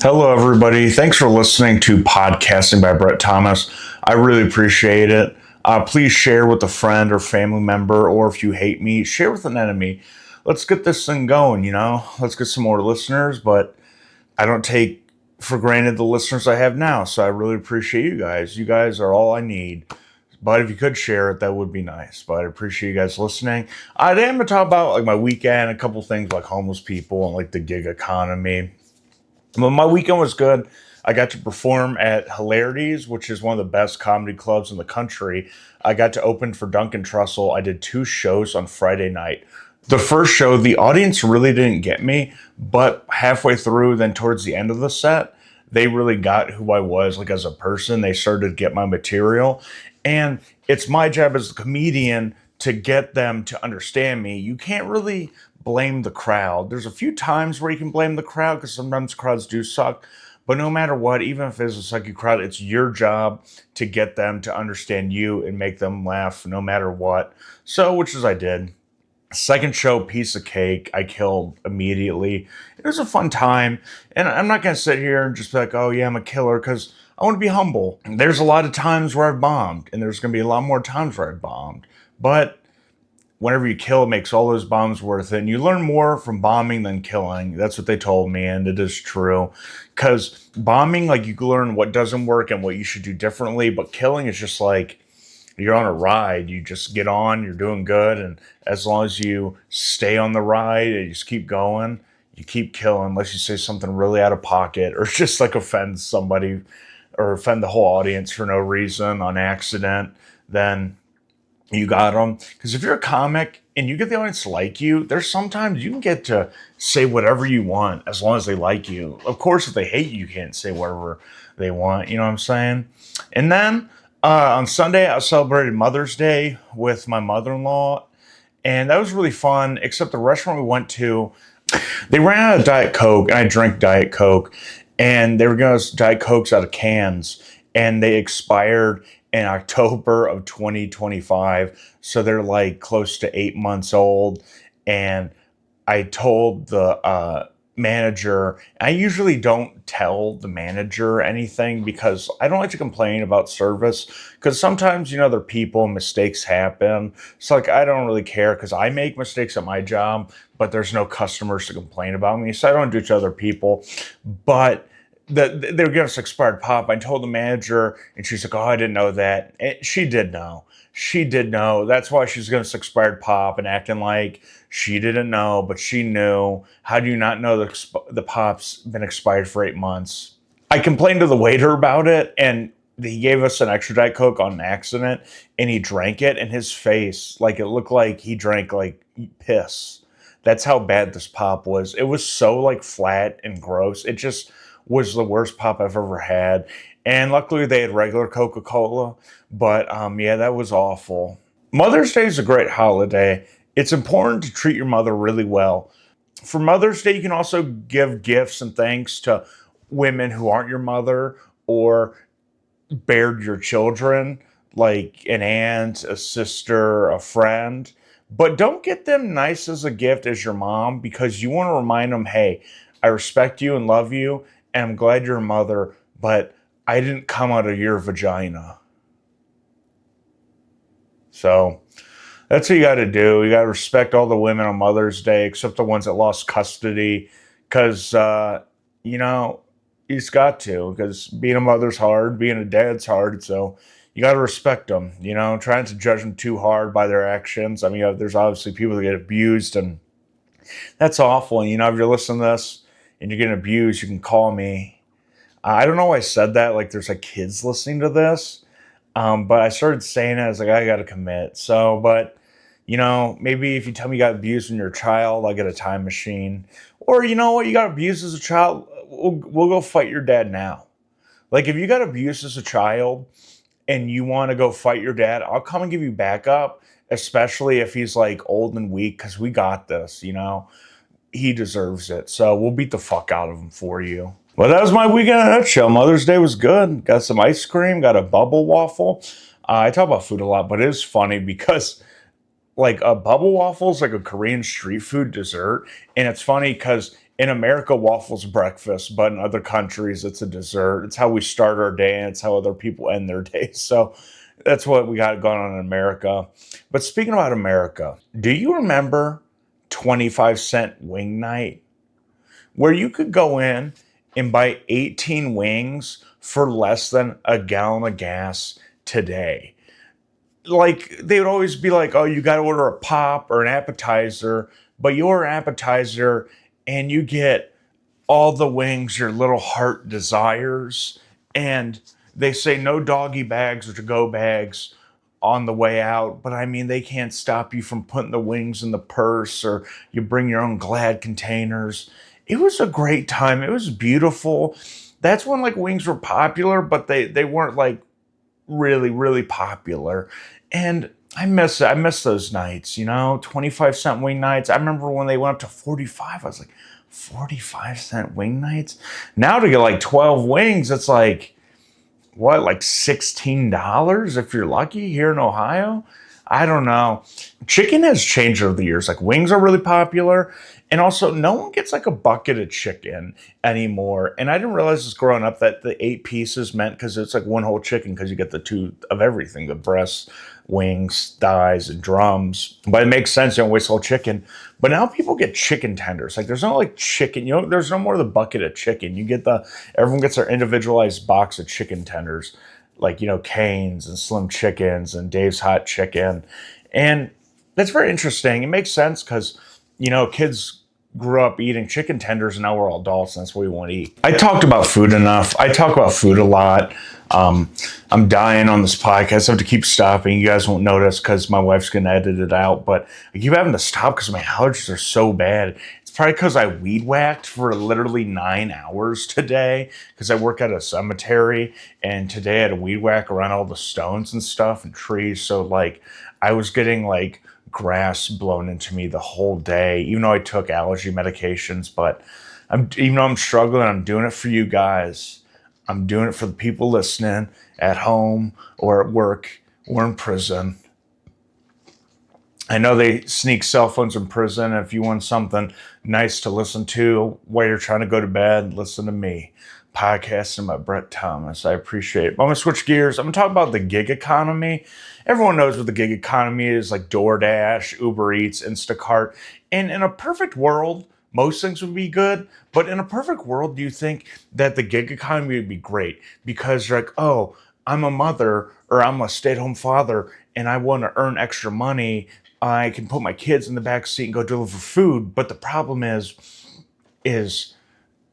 Hello, everybody. Thanks for listening to Podcasting by Brett Thomas. I really appreciate it. Please share with a friend or family member, or if you hate me, share with an enemy. Let's get this thing going, Let's get some more listeners, but I don't take for granted the listeners I have now, so I really appreciate you guys. You guys are all I need. But if you could share it, that would be nice. But I appreciate you guys listening. Today I'm going to talk about my weekend, a couple things like homeless people and the gig economy. Well, my weekend was good. I got to perform at Hilarities, which is one of the best comedy clubs in the country. I got to open for Duncan Trussell. I did 2 shows on Friday night. The first show, the audience really didn't get me, but halfway through, then towards the end of the set, they really got who I was, as a person. They started to get my material. And it's my job as a comedian to get them to understand me. You can't really blame the crowd. There's a few times where you can blame the crowd because sometimes crowds do suck. But no matter what, even if it's a sucky crowd, it's your job to get them to understand you and make them laugh no matter what. So, which is I did. Second show, Piece of Cake, I killed immediately. It was a fun time. And I'm not going to sit here and just be like, oh, yeah, I'm a killer, because I want to be humble. There's a lot of times where I've bombed, and there's going to be a lot more times where I've bombed. But whenever you kill, it makes all those bombs worth it. And you learn more from bombing than killing. That's what they told me, and it is true. Because bombing, you can learn what doesn't work and what you should do differently. But killing is just you're on a ride. You just get on, you're doing good. And as long as you stay on the ride and you just keep going, you keep killing, unless you say something really out of pocket or just offend somebody or offend the whole audience for no reason on accident, then you got them. Because if you're a comic and you get the audience to like you, there's sometimes you can get to say whatever you want as long as they like you. Of course, if they hate you, you can't say whatever they want. You know what I'm saying? And then on Sunday, I celebrated Mother's Day with my mother-in-law, and that was really fun, except the restaurant we went to, they ran out of Diet Coke, and I drank Diet Coke, and they were giving us Diet Cokes out of cans, and they expired in October of 2025. So they're close to 8 months old. And I told the manager, I usually don't tell the manager anything because I don't like to complain about service, because sometimes, they're people, mistakes happen. So I don't really care because I make mistakes at my job, but there's no customers to complain about me. So I don't do it to other people. But they were giving us expired pop. I told the manager, and she's like, "Oh, I didn't know that." And she did know. She did know. That's why she's giving us expired pop and acting like she didn't know, but she knew. How do you not know the pop's been expired for 8 months? I complained to the waiter about it, and he gave us an extra Diet Coke on an accident, and he drank it, and his face, it looked like he drank piss. That's how bad this pop was. It was so flat and gross. It just was the worst pop I've ever had. And luckily they had regular Coca-Cola. But yeah, that was awful. Mother's Day is a great holiday. It's important to treat your mother really well. For Mother's Day, you can also give gifts and thanks to women who aren't your mother or bared your children, like an aunt, a sister, a friend. But don't get them nice as a gift as your mom, because you want to remind them, hey, I respect you and love you, and I'm glad you're a mother, but I didn't come out of your vagina. So that's what you got to do. You got to respect all the women on Mother's Day, except the ones that lost custody, because, you just got to, because being a mother's hard, being a dad's hard, so you got to respect them, trying to judge them too hard by their actions. I mean, there's obviously people that get abused, and that's awful. And, if you're listening to this and you're getting abused, you can call me. I don't know why I said that. There's kids listening to this. But I started saying it. I was like, I got to commit. So, but, maybe if you tell me you got abused when you're a child, I'll get a time machine. Or, you know what, you got abused as a child, we'll go fight your dad now. If you got abused as a child and you want to go fight your dad, I'll come and give you backup, especially if he's old and weak, because we got this, he deserves it. So we'll beat the fuck out of him for you. Well, that was my weekend in a nutshell. Mother's Day was good. Got some ice cream, got a bubble waffle. I talk about food a lot, but it is funny because a bubble waffle is a Korean street food dessert. And it's funny because In America, waffles breakfast, but in other countries, it's a dessert. It's how we start our day, and it's how other people end their day. So that's what we got going on in America. But speaking about America, do you remember 25-cent wing night, where you could go in and buy 18 wings for less than a gallon of gas today? Like, they would always be like, oh, you got to order a pop or an appetizer, but you order an appetizer and you get all the wings your little heart desires. And they say no doggy bags or to go bags on the way out. But I mean, they can't stop you from putting the wings in the purse, or you bring your own Glad containers. It was a great time. It was beautiful. That's when like wings were popular, but they weren't like really, really popular. And I miss it. I miss those nights, 25-cent wing nights. I remember when they went up to 45, I was like, 45-cent wing nights? Now to get like 12 wings, it's like, what, like $16 if you're lucky here in Ohio? I don't know. Chicken has changed over the years. Like, wings are really popular. And also, no one gets like a bucket of chicken anymore. And I didn't realize this growing up that the 8 pieces meant, because it's like one whole chicken, because you get the two of everything, the breasts, wings, thighs, and drums. But it makes sense. You don't waste whole chicken. But now people get chicken tenders. Like, there's no like chicken, there's no more of the bucket of chicken. Everyone gets their individualized box of chicken tenders, like, Cane's and Slim Chickens and Dave's Hot Chicken. And that's very interesting. It makes sense because, kids grew up eating chicken tenders, and now we're all adults and that's what we want to eat. I talked about food enough. I talk about food a lot. I'm dying on this podcast. I have to keep stopping. You guys won't notice because my wife's going to edit it out, but I keep having to stop because my allergies are so bad. It's probably because I weed whacked for literally 9 hours today, because I work at a cemetery, and today I had a weed whack around all the stones and stuff and trees. So like, I was getting like grass blown into me the whole day, even though I took allergy medications. But even though I'm struggling, I'm doing it for you guys. I'm doing it for the people listening at home or at work or in prison. I know they sneak cell phones in prison. If you want something nice to listen to while you're trying to go to bed, listen to me. Podcasting by Brett Thomas. I appreciate it. But I'm going to switch gears. I'm going to talk about the gig economy. Everyone knows what the gig economy is, like DoorDash, Uber Eats, Instacart. And in a perfect world, most things would be good. But in a perfect world, do you think that the gig economy would be great? Because you're like, oh, I'm a mother or I'm a stay-at-home father and I want to earn extra money. I can put my kids in the back seat and go deliver food. But the problem is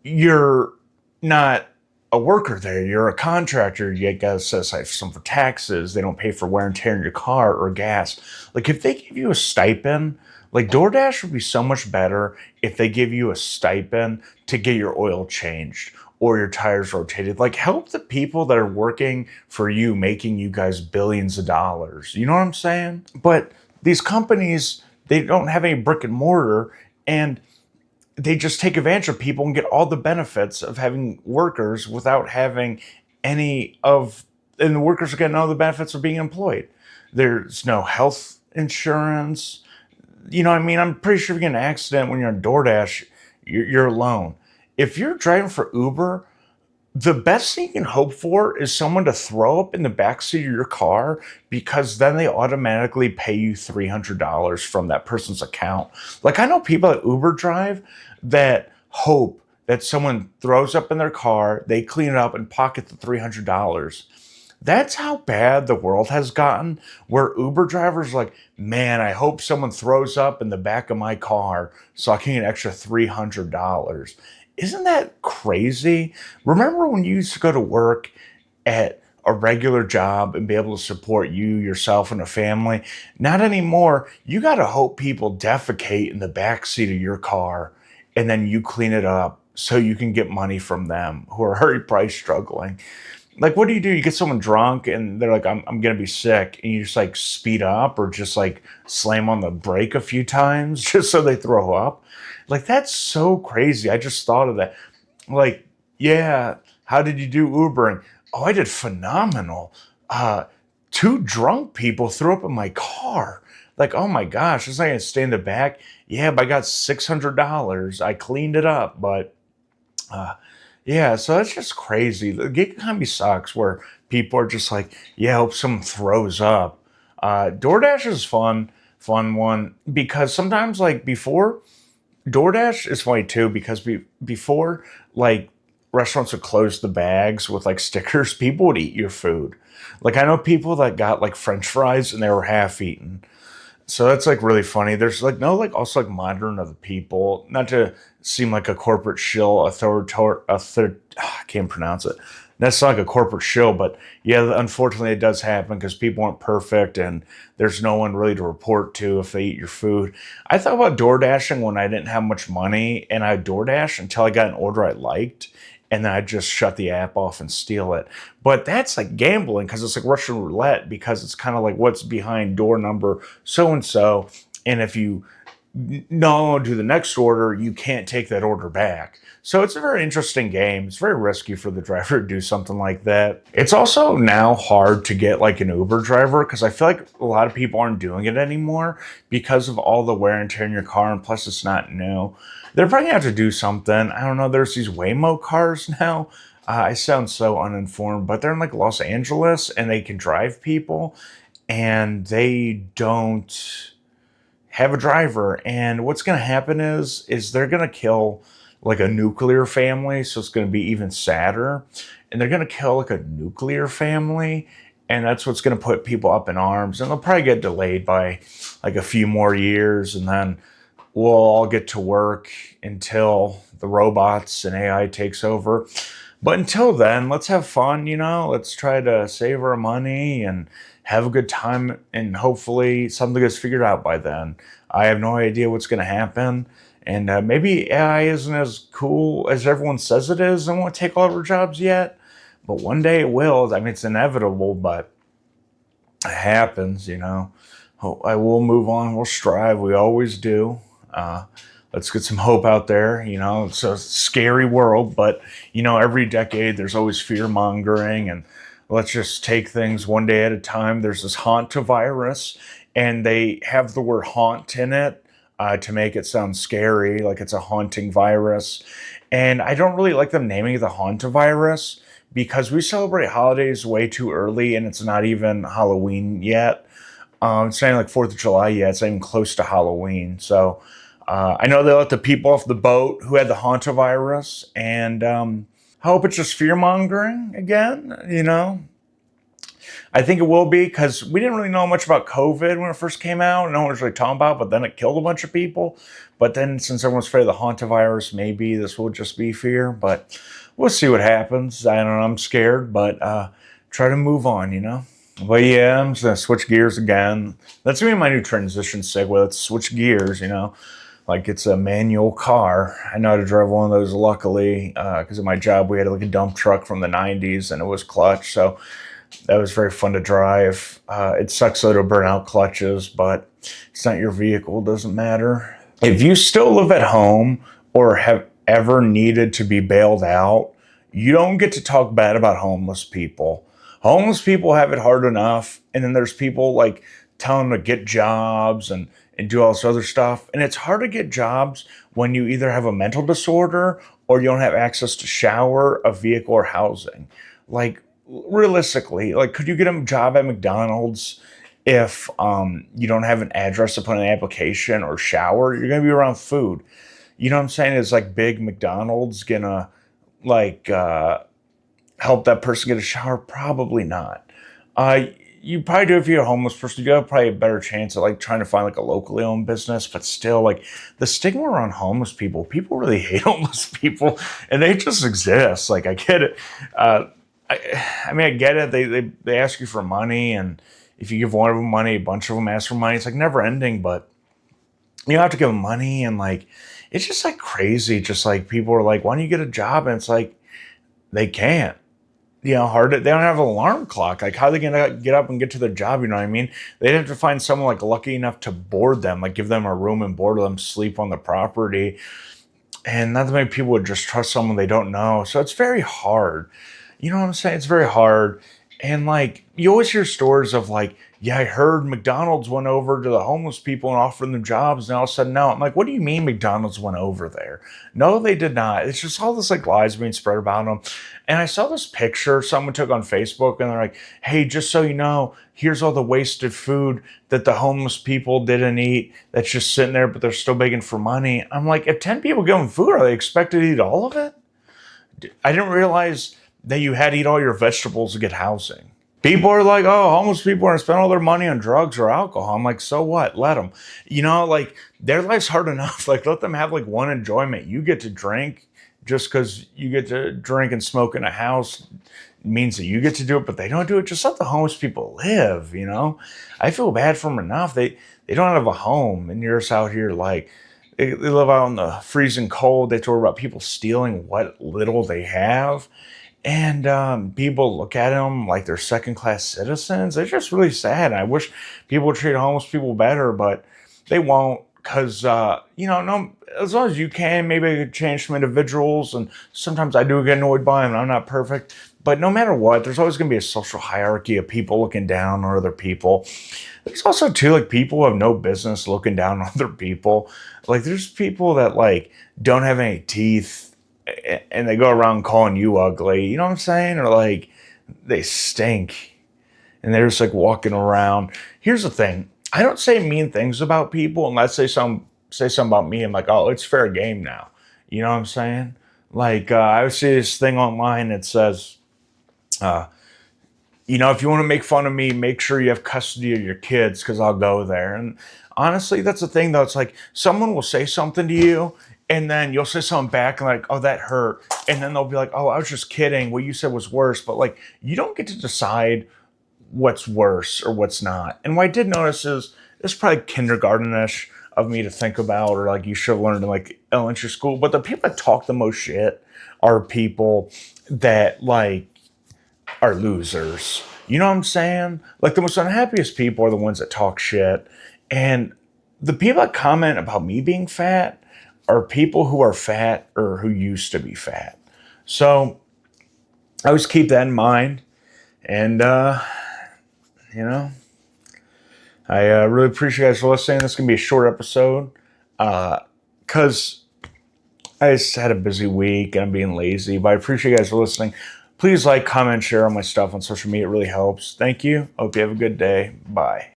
you're not a worker there. You're a contractor. You got to set aside some for taxes. They don't pay for wear and tear in your car or gas. Like, if they give you a stipend, like DoorDash would be so much better if they give you a stipend to get your oil changed or your tires rotated. Like, help the people that are working for you, making you guys billions of dollars. You know what I'm saying? But these companies, they don't have any brick and mortar, and they just take advantage of people and get all the benefits of having workers without having and the workers are getting all the benefits of being employed. There's no health insurance. You know what I mean? I'm pretty sure if you get an accident when you're on DoorDash, you're alone. If you're driving for Uber, the best thing you can hope for is someone to throw up in the backseat of your car, because then they automatically pay you $300 from that person's account. Like, I know people at Uber drive that hope that someone throws up in their car, they clean it up and pocket the $300. That's how bad the world has gotten, where Uber drivers are like, man, I hope someone throws up in the back of my car so I can get an extra $300. Isn't that crazy? Remember when you used to go to work at a regular job and be able to support you, yourself, and a family? Not anymore. You got to hope people defecate in the back seat of your car and then you clean it up so you can get money from them who are already probably struggling. Like, what do? You get someone drunk and they're like, I'm going to be sick. And you just like speed up or just like slam on the brake a few times just so they throw up. Like, that's so crazy. I just thought of that. Like, yeah, how did you do Ubering? Oh, I did phenomenal. 2 drunk people threw up in my car. Like, oh my gosh, it's not gonna stay in the back. Yeah, but I got $600. I cleaned it up, but uh, yeah, so that's just crazy. The gig economy sucks where people are just like, yeah, I hope someone throws up. DoorDash is fun one because sometimes like before DoorDash is funny too because before like restaurants would close the bags with like stickers, people would eat your food. Like I know people that got like French fries and they were half eaten. So that's like really funny. There's like no like also like monitoring of the people, not to seem like a corporate shill, I can't pronounce it. That's not like a corporate shill, but yeah, unfortunately it does happen because people aren't perfect and there's no one really to report to if they eat your food. I thought about door dashing when I didn't have much money and I DoorDash until I got an order I liked and then I just shut the app off and steal it. But that's like gambling because it's like Russian roulette because it's kind of like what's behind door number so and so. And if you no do the next order, you can't take that order back. So it's a very interesting game. It's very risky for the driver to do something like that. It's also now hard to get like an Uber driver because I feel like a lot of people aren't doing it anymore because of all the wear and tear in your car, and plus it's not new. They're probably gonna have to do something. I don't know. There's these Waymo cars now. I sound so uninformed, but they're in like Los Angeles and they can drive people and they don't have a driver. And what's going to happen is they're going to kill like a nuclear family, so it's going to be even sadder. And they're going to kill like a nuclear family, and that's what's going to put people up in arms. And they'll probably get delayed by like a few more years, and then we'll all get to work until the robots and AI takes over. But until then, let's have fun, you know? Let's try to save our money and have a good time, and hopefully something gets figured out by then. I have no idea what's going to happen. And maybe AI isn't as cool as everyone says it is and won't take all of our jobs yet. But one day it will. I mean, it's inevitable, but it happens, you know. I will move on. We'll strive. We always do. Uh, let's get some hope out there. You know, it's a scary world, but you know, every decade there's always fear mongering, and let's just take things one day at a time. There's this hantavirus, and they have the word haunt in it to make it sound scary, like it's a haunting virus. And I don't really like them naming it the hantavirus because we celebrate holidays way too early, and it's not even Halloween yet. It's not even like Fourth of July yet. It's not even close to Halloween. So I know they let the people off the boat who had the hantavirus, and I hope it's just fear mongering again. You know, I think it will be because we didn't really know much about COVID when it first came out. No one was really talking about it, but then it killed a bunch of people. But then since everyone's afraid of the hantavirus, maybe this will just be fear. But we'll see what happens. I don't know. I'm scared, but try to move on, you know? But yeah, I'm just going to switch gears again. That's going to be my new transition segue. Let's switch gears, you know? Like it's a manual car. I know how to drive one of those, luckily, because of my job. We had like a dump truck from the 90s and it was clutch. So that was very fun to drive. It sucks though to burn out clutches, but it's not your vehicle, doesn't matter. If you still live at home or have ever needed to be bailed out, you don't get to talk bad about homeless people. Homeless people have it hard enough, and then there's people like telling them to get jobs and do all this other stuff. And it's hard to get jobs when you either have a mental disorder or you don't have access to shower, a vehicle, or housing. Like realistically, like could you get a job at McDonald's if you don't have an address to put in an application or shower? You're gonna be around food. You know what I'm saying? Is like big McDonald's gonna like help that person get a shower? Probably not. Uh, you probably do if you're a homeless person. You have probably a better chance at like trying to find like a locally owned business, but still, like the stigma around homeless people really hate homeless people, and they just exist. Like I get it. Uh, I mean, I get it. They ask you for money, and if you give one of them money, a bunch of them ask for money. It's like never ending, but you have to give them money, and like it's just like crazy. Just like people are like, "Why don't you get a job?" And it's like they can't. You know, hard. They don't have an alarm clock. Like, how are they gonna get up and get to their job? You know what I mean? They'd have to find someone like lucky enough to board them, like give them a room and board them, sleep on the property. And not that many people would just trust someone they don't know. So it's very hard. You know what I'm saying? It's very hard. And like you always hear stories of like, yeah, I heard McDonald's went over to the homeless people and offered them jobs, and all of a sudden no. I'm like, what do you mean McDonald's went over there? No, they did not. It's just all this like lies being spread about them. And I saw this picture someone took on Facebook, and they're like, hey, just so you know, here's all the wasted food that the homeless people didn't eat that's just sitting there, but they're still begging for money. I'm like, if 10 people give them food, are they expected to eat all of it? I didn't realize that you had to eat all your vegetables to get housing. People are like, oh, homeless people are going to spend all their money on drugs or alcohol. I'm like, so what? Let them. Like their life's hard enough. Like let them have like one enjoyment. You get to drink just because you get to drink and smoke in a house means that you get to do it, but they don't do it. Just let the homeless people live. I feel bad for them enough. They don't have a home, and you're just out here like they live out in the freezing cold. They talk about people stealing what little they have. And people look at them like they're second class citizens. It's just really sad. I wish people would treat homeless people better, but they won't because, no, as long as you can, maybe I could change some individuals. And sometimes I do get annoyed by them. I'm not perfect. But no matter what, there's always going to be a social hierarchy of people looking down on other people. There's also, too, like people who have no business looking down on other people. Like, there's people that, like, don't have any teeth and they go around calling you ugly, you know what I'm saying? Or like they stink and they're just like walking around. Here's the thing. I don't say mean things about people unless they say something about me. I'm like, oh, it's fair game now. You know what I'm saying? Like I see this thing online that says, if you want to make fun of me, make sure you have custody of your kids because I'll go there. And honestly, that's the thing though. It's like someone will say something to you and then you'll say something back and like, oh, that hurt. And then they'll be like, oh, I was just kidding. What you said was worse. But like, you don't get to decide what's worse or what's not. And what I did notice is it's probably kindergarten-ish of me to think about, or like you should have learned in like elementary school. But the people that talk the most shit are people that like are losers. You know what I'm saying? Like the most unhappiest people are the ones that talk shit. And the people that comment about me being fat are people who are fat or who used to be fat. So I always keep that in mind. And, I really appreciate you guys for listening. This is going to be a short episode because I just had a busy week and I'm being lazy. But I appreciate you guys for listening. Please like, comment, share all my stuff on social media. It really helps. Thank you. Hope you have a good day. Bye.